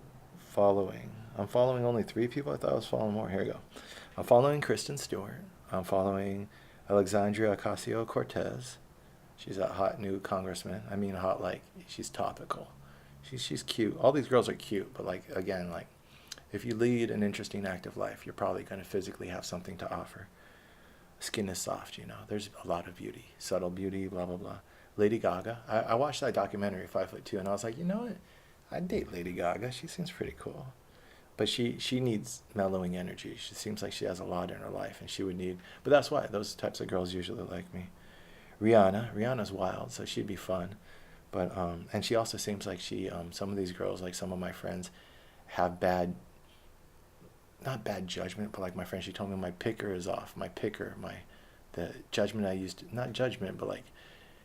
I'm following only 3 people. I thought I was following more. Here we go. I'm following Kristen Stewart. I'm following Alexandria Ocasio-Cortez. She's a hot new congressman. I mean, hot like she's topical. She's cute. All these girls are cute, but like again, like if you lead an interesting, active life, you're probably going to physically have something to offer. Skin is soft, you know. There's a lot of beauty, subtle beauty, blah blah blah. Lady Gaga. I watched that documentary 5'2", and I was like, you know what? I'd date Lady Gaga. She seems pretty cool. But she needs mellowing energy. She seems like she has a lot in her life, and she would need. But that's why those types of girls usually like me. Rihanna's wild, so she'd be fun. But and she also seems like she some of these girls, like some of my friends, have bad, not bad judgment, but like my friend, she told me my picker is off. The judgment I used, not judgment, but like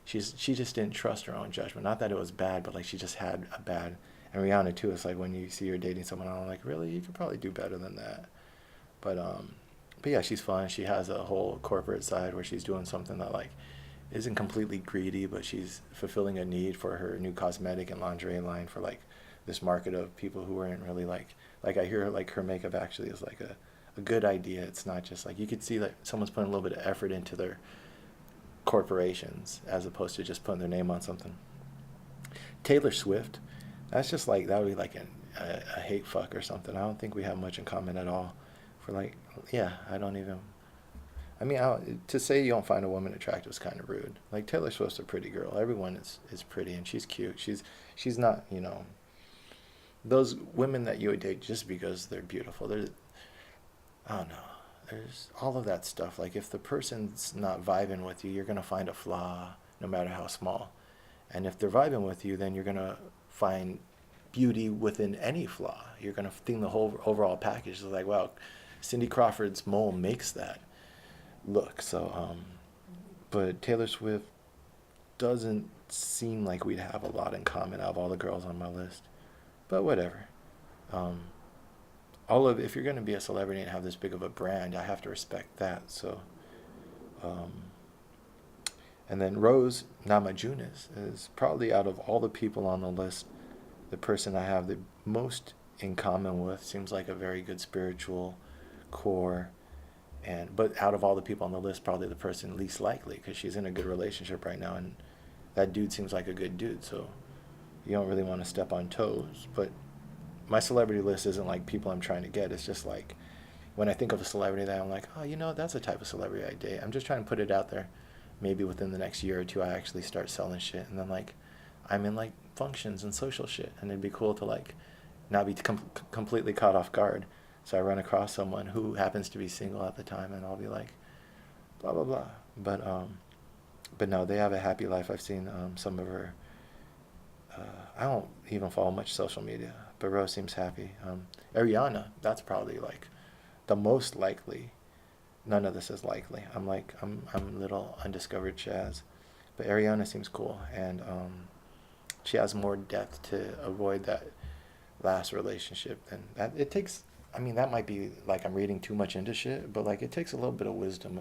she just didn't trust her own judgment. Not that it was bad, but like she just had a bad. And Rihanna too. It's like when you see her dating someone, I'm like, really, you could probably do better than that. But yeah, she's fun. She has a whole corporate side where she's doing something that like isn't completely greedy, but she's fulfilling a need for her new cosmetic and lingerie line for like this market of people who aren't really like I hear like her makeup actually is like a good idea. It's not just like you could see that someone's putting a little bit of effort into their corporations as opposed to just putting their name on something. Taylor Swift, that's just like that would be like a hate fuck or something. I don't think we have much in common at all. For like, yeah, I don't even. I mean, to say you don't find a woman attractive is kind of rude. Like Taylor Swift's a pretty girl. Everyone is pretty and she's cute. She's not, you know, those women that you would date just because they're beautiful. I don't know. There's all of that stuff. Like if the person's not vibing with you, you're gonna find a flaw, no matter how small. And if they're vibing with you, then you're gonna find beauty within any flaw. You're gonna think the whole overall package is like, wow, Cindy Crawford's mole makes that look. So, but Taylor Swift doesn't seem like we'd have a lot in common out of all the girls on my list. But whatever. If you're gonna be a celebrity and have this big of a brand, I have to respect that. So, um, and then Rose Namajunas is probably out of all the people on the list, the person I have the most in common with. Seems like a very good spiritual core. But out of all the people on the list, probably the person least likely because she's in a good relationship right now, and that dude seems like a good dude. So you don't really want to step on toes. But my celebrity list isn't like people I'm trying to get. It's just like when I think of a celebrity that I'm like, oh, you know, that's a type of celebrity I date. I'm just trying to put it out there. Maybe within the next year or two, I actually start selling shit, and then like I'm in like functions and social shit, and it'd be cool to like not be completely caught off guard. So I run across someone who happens to be single at the time, and I'll be like, blah blah blah. But no, they have a happy life. I've seen some of her. I don't even follow much social media, but Rose seems happy. Ariana, that's probably like the most likely. None of this is likely. I'm a little undiscovered Chaz, but Ariana seems cool, and she has more depth to avoid that last relationship than that. It takes. I mean, that might be like I'm reading too much into shit, but like it takes a little bit of wisdom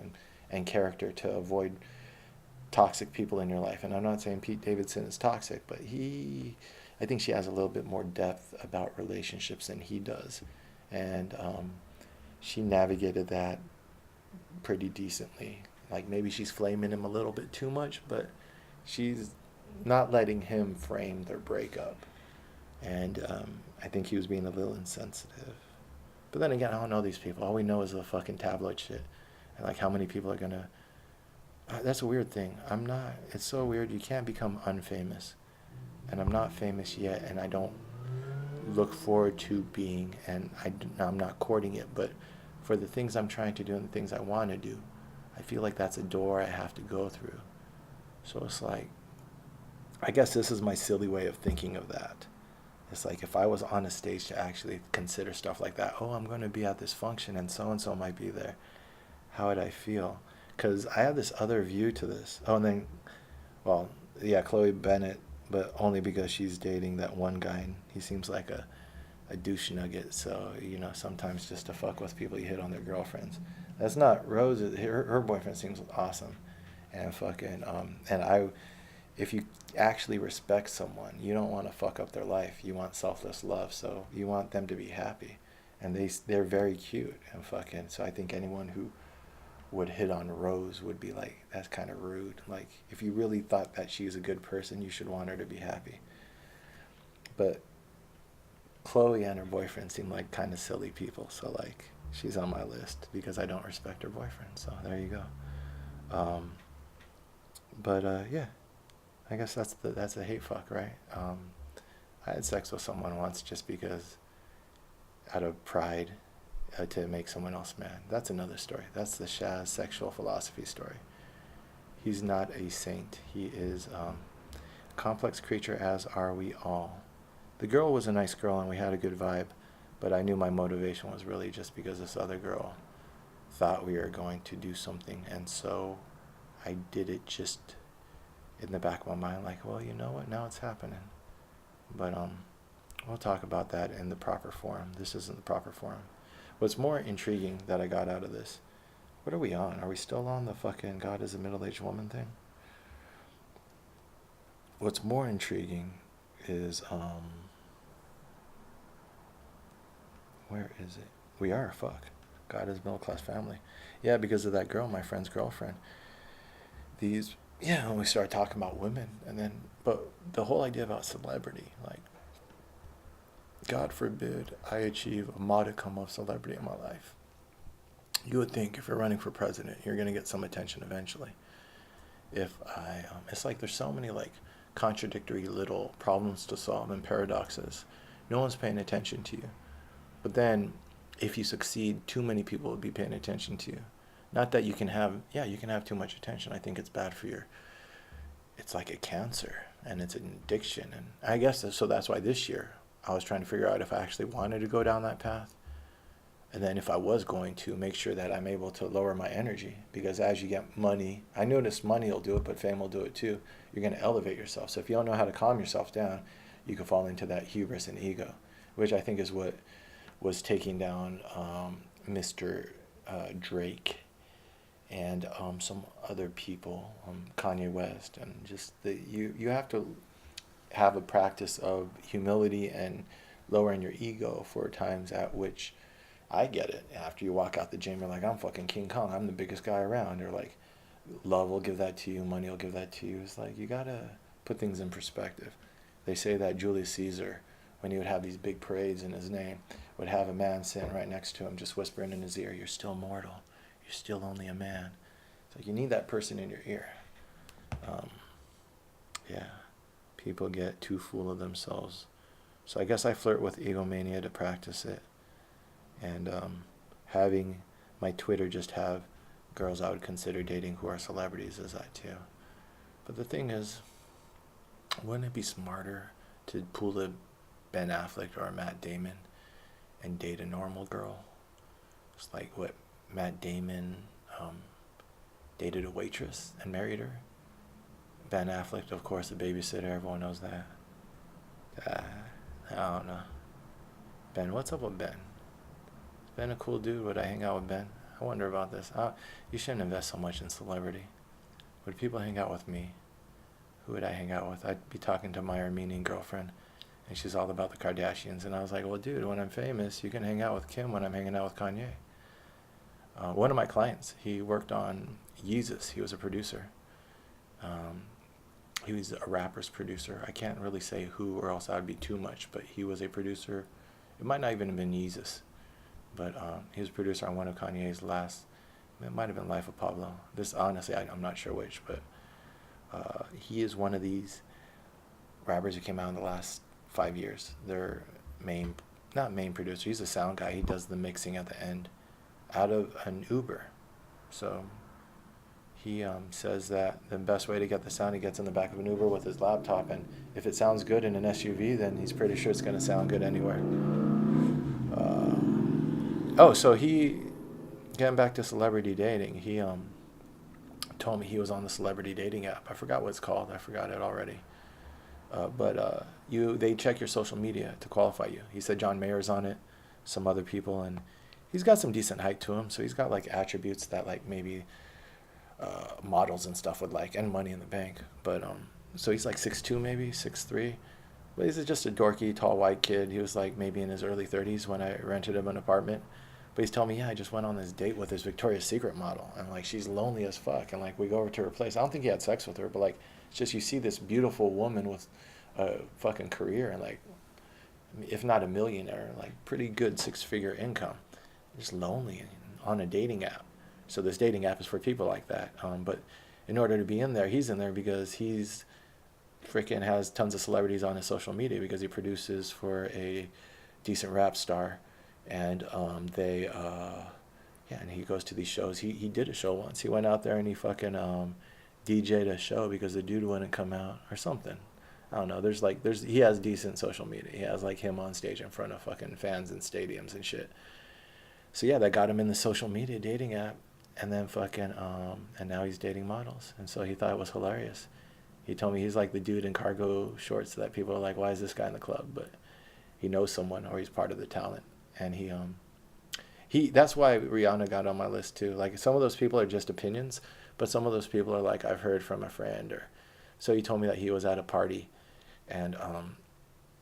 and character to avoid toxic people in your life. And I'm not saying Pete Davidson is toxic, but I think she has a little bit more depth about relationships than he does, and she navigated that pretty decently. Like maybe she's flaming him a little bit too much, but she's not letting him frame their breakup. And I think he was being a little insensitive. But then again, I don't know these people. All we know is the fucking tabloid shit. And like how many people are gonna... that's a weird thing. I'm not... It's so weird. You can't become unfamous. and I'm not famous yet, and I don't look forward to being, and I'm not courting it, but for the things I'm trying to do and the things I want to do, I feel like that's a door I have to go through. So it's like, I guess this is my silly way of thinking of that. It's like if I was on a stage to actually consider stuff like that, oh, I'm going to be at this function and so might be there. How would I feel? Because I have this other view to this. Oh, and then, well, yeah, Chloe Bennett, but only because she's dating that one guy, and he seems like a douche nugget. So, sometimes just to fuck with people, you hit on their girlfriends. That's not Rose. Her boyfriend seems awesome, and fucking if you actually respect someone, you don't want to fuck up their life. You want selfless love, so you want them to be happy, and they're very cute and fucking. So I think anyone who would hit on Rose would be like, that's kind of rude. Like, if you really thought that she's a good person, you should want her to be happy. But Chloe and her boyfriend seem like kind of silly people, so like she's on my list because I don't respect her boyfriend. So there you go. Um, but yeah, I guess that's a hate fuck, right? I had sex with someone once just because out of pride to make someone else mad. That's another story. That's the Shaz sexual philosophy story. He's not a saint. He is a complex creature, as are we all. The girl was a nice girl and we had a good vibe, but I knew my motivation was really just because this other girl thought we were going to do something, and so I did it just in the back of my mind, like, well, you know what? Now it's happening. But we'll talk about that in the proper forum. This isn't the proper forum. What's more intriguing that I got out of this? What are we on? Are we still on the fucking God is a middle-aged woman thing? What's more intriguing is where is it? We are, fuck. God is middle-class family. Yeah, because of that girl, my friend's girlfriend. When we started talking about women, but the whole idea about celebrity, like, God forbid I achieve a modicum of celebrity in my life. You would think if you're running for president, you're going to get some attention eventually. It's like there's so many like contradictory little problems to solve and paradoxes. No one's paying attention to you. But then if you succeed, too many people will be paying attention to you. Not that you can have too much attention. I think it's bad for it's like a cancer and it's an addiction. And I guess so that's why this year I was trying to figure out if I actually wanted to go down that path. And then if I was going to, make sure that I'm able to lower my energy. Because as you get money, I notice money will do it, but fame will do it too. You're going to elevate yourself. So if you don't know how to calm yourself down, you can fall into that hubris and ego, which I think is what was taking down Mr. Drake and some other people, Kanye West. And just you have to have a practice of humility and lowering your ego for times at which I get it. After you walk out the gym, you're like, I'm fucking King Kong. I'm the biggest guy around. Or like, love will give that to you. Money will give that to you. It's like, you gotta put things in perspective. They say that Julius Caesar, when he would have these big parades in his name, would have a man sitting right next to him just whispering in his ear, you're still mortal. You're still only a man. It's like, you need that person in your ear. Yeah. People get too full of themselves. So I guess I flirt with egomania to practice it. And having my Twitter just have girls I would consider dating who are celebrities is that too. But the thing is, wouldn't it be smarter to pull a Ben Affleck or a Matt Damon and date a normal girl? It's like what Matt Damon dated a waitress and married her. Ben Affleck, of course, a babysitter. Everyone knows that. I don't know. Ben, what's up with Ben? Ben a cool dude? Would I hang out with Ben? I wonder about this. You shouldn't invest so much in celebrity. Would people hang out with me? Who would I hang out with? I'd be talking to my Armenian girlfriend, and she's all about the Kardashians. And I was like, well, dude, when I'm famous, you can hang out with Kim when I'm hanging out with Kanye. One of my clients, he worked on Yeezus. He was a producer. He was a rapper's producer. I can't really say who, or else that would be too much, but he was a producer. It might not even have been Yeezus, but he was a producer on one of Kanye's last, it might have been Life of Pablo. This, honestly, I'm not sure which, but he is one of these rappers who came out in the last 5 years. Their main, not main producer, he's a sound guy. He does the mixing at the end out of an Uber. So he says that the best way to get the sound, he gets in the back of an Uber with his laptop, and if it sounds good in an SUV, then he's pretty sure it's going to sound good anywhere. So getting back to celebrity dating, he told me he was on the celebrity dating app. I forgot what it's called. I forgot it already. But they check your social media to qualify you. He said John Mayer's on it, some other people, and he's got some decent height to him. So he's got like attributes that like maybe models and stuff would like, and money in the bank. But so he's like 6'2", maybe 6'3". But he's just a dorky, tall, white kid. He was like maybe in his early 30s when I rented him an apartment. But he's telling me, yeah, I just went on this date with this Victoria's Secret model, and like she's lonely as fuck, and like we go over to her place. I don't think he had sex with her, but like it's just you see this beautiful woman with a fucking career and like, if not a millionaire, like pretty good 6-figure income, just lonely on a dating app. So this dating app is for people like that. But in order to be in there, he's in there because he's freaking has tons of celebrities on his social media because he produces for a decent rap star. And and he goes to these shows. He did a show once. He went out there and he fucking DJ'd a show because the dude wouldn't come out or something. I don't know. He has decent social media. He has like him on stage in front of fucking fans in stadiums and shit. So yeah, that got him in the social media dating app, and then fucking and now he's dating models. And so he thought it was hilarious. He told me he's like the dude in cargo shorts that people are like, why is this guy in the club? But he knows someone or he's part of the talent. And he that's why Rihanna got on my list too. Like some of those people are just opinions, but some of those people are like I've heard from a friend. Or so he told me that he was at a party, and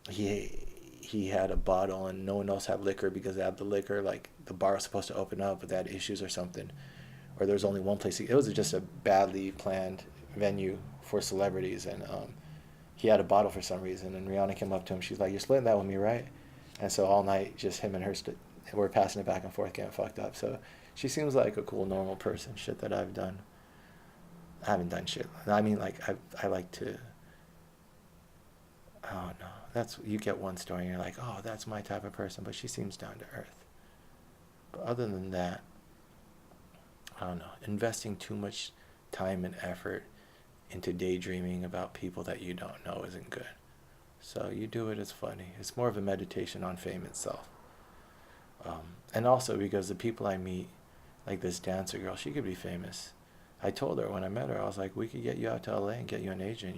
he had a bottle and no one else had liquor because they had the liquor, like the bar was supposed to open up but they had issues or something, or there was only one place. It was just a badly planned venue for celebrities, and he had a bottle for some reason, and Rihanna came up to him. She's like, you're splitting that with me, right? And so all night, just him and her, we're passing it back and forth, getting fucked up. So she seems like a cool, normal person. Shit that I've done. I haven't done shit. I mean, like, I like to, oh no. You get one story and you're like, oh, that's my type of person. But she seems down to earth. But other than that, I don't know. Investing too much time and effort into daydreaming about people that you don't know isn't good. So you do it, it's funny. It's more of a meditation on fame itself. And also because the people I meet, like this dancer girl, she could be famous. I told her when I met her, I was like, we could get you out to LA and get you an agent.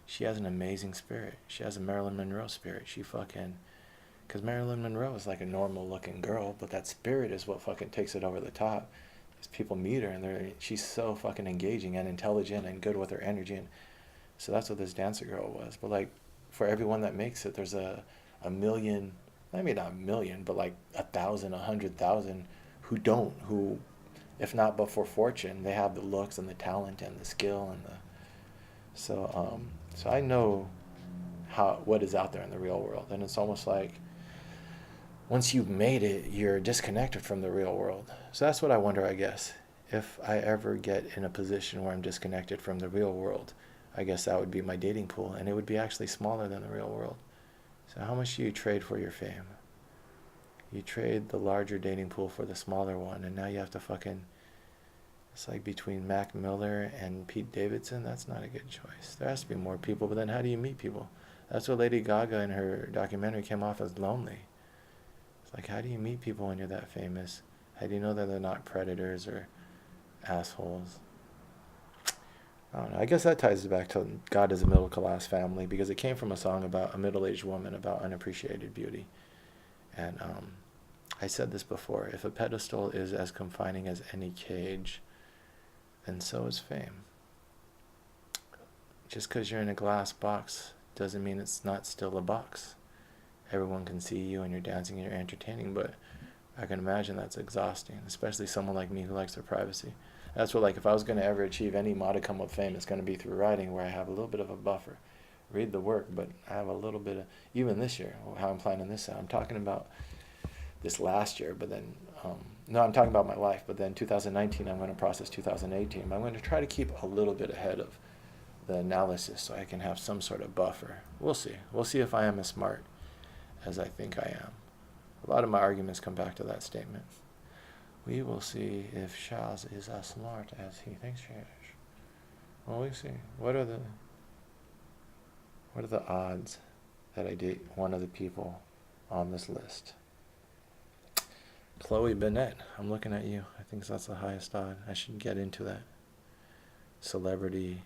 She has an amazing spirit. She has a Marilyn Monroe spirit. Because Marilyn Monroe is like a normal looking girl, but that spirit is what fucking takes it over the top. As people meet her and she's so fucking engaging and intelligent and good with her energy. And so that's what this dancer girl was. But like, for everyone that makes it, there's a million, I mean not a million, but like 1,000, 100,000 who, if not but for fortune, they have the looks and the talent and the skill and so I know what is out there in the real world, and it's almost like once you've made it, you're disconnected from the real world. So that's what I wonder, I guess, if I ever get in a position where I'm disconnected from the real world. I guess that would be my dating pool, and it would be actually smaller than the real world. So how much do you trade for your fame? You trade the larger dating pool for the smaller one, and now you have to fucking, it's like between Mac Miller and Pete Davidson. That's not a good choice. There has to be more people, but then how do you meet people? That's what Lady Gaga in her documentary came off as lonely. It's like, how do you meet people when you're that famous? How do you know that they're not predators or assholes? I don't know. I guess that ties back to God is a middle class family, because it came from a song about a middle-aged woman about unappreciated beauty. And I said this before, if a pedestal is as confining as any cage, then so is fame. Just because you're in a glass box doesn't mean it's not still a box. Everyone can see you and you're dancing and you're entertaining, but I can imagine that's exhausting, especially someone like me who likes their privacy. That's what, like, if I was going to ever achieve any modicum of fame, it's going to be through writing, where I have a little bit of a buffer. Read the work, but I have a little bit of, even this year, how I'm planning this out. I'm talking about this last year, but then, no, I'm talking about my life, but then 2019, I'm going to process 2018. I'm going to try to keep a little bit ahead of the analysis so I can have some sort of buffer. We'll see. We'll see if I am as smart as I think I am. A lot of my arguments come back to that statement. We will see if Shaz is as smart as he thinks she is. Well, we see. What are the odds that I date one of the people on this list? Chloe Bennett, I'm looking at you. I think that's the highest odd. I should get into that celebrity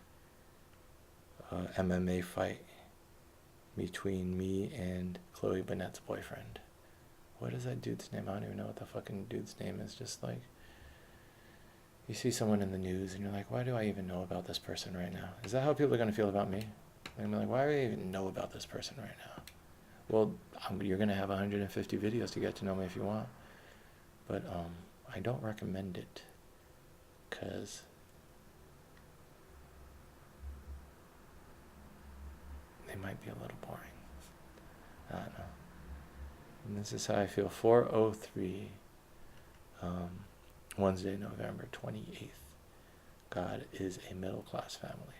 MMA fight between me and Chloe Bennett's boyfriend. What is that dude's name? I don't even know what the fucking dude's name is. Just like, you see someone in the news and you're like, why do I even know about this person right now? Is that how people are going to feel about me? They're going to be like, why do I even know about this person right now? Well, you're going to have 150 videos to get to know me if you want. But I don't recommend it, because they might be a little boring. I don't know. And this is how I feel. 4:03, Wednesday, November 28th. God is a middle-class family.